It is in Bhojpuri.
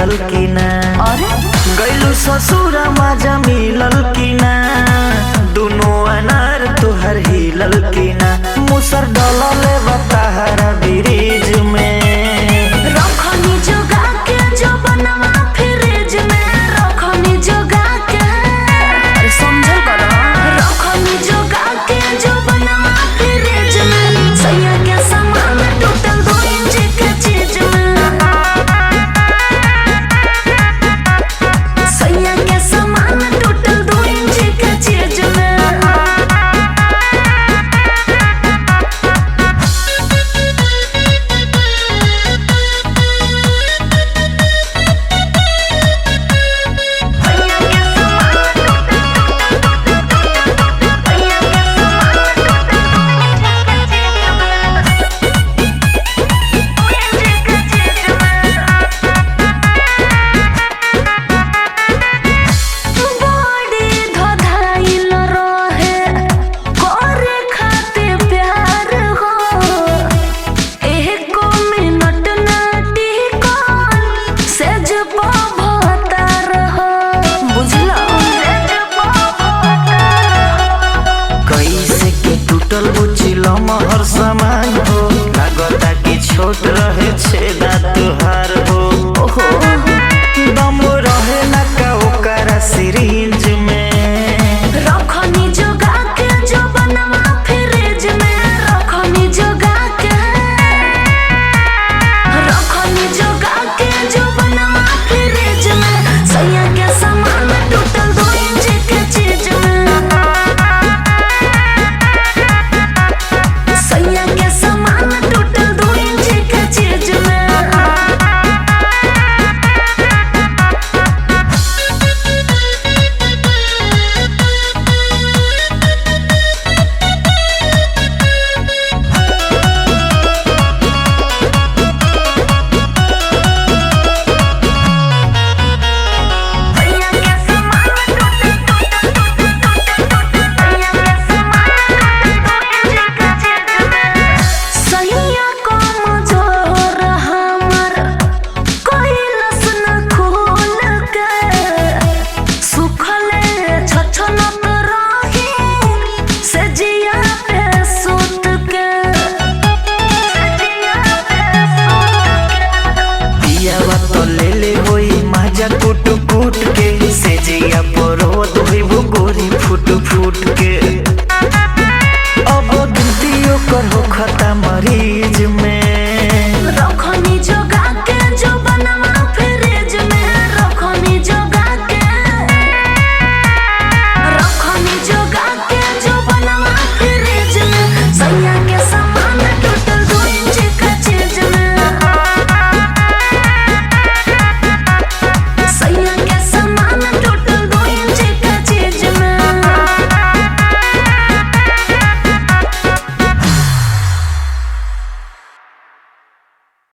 मिलल की ना? अरे गैलू ससुर मजा मिलल की ना? दोनों अनार तुहर हिलल की ना? मुसर डलले बताहरा ब्रिज में रखनी जोगा के जो बनवा फ्रिज में रखनी जोगा के। अरे समझल करो। रखनी जोगा के जो बनवा फ्रिज में सैया के सामान टूटल 2 इंच के चीज में। सैया के सामान टूटल 2 इंच के चीज में। हर सामान हो लगता कि छोट रहे छेदा तुहार हो। ओहो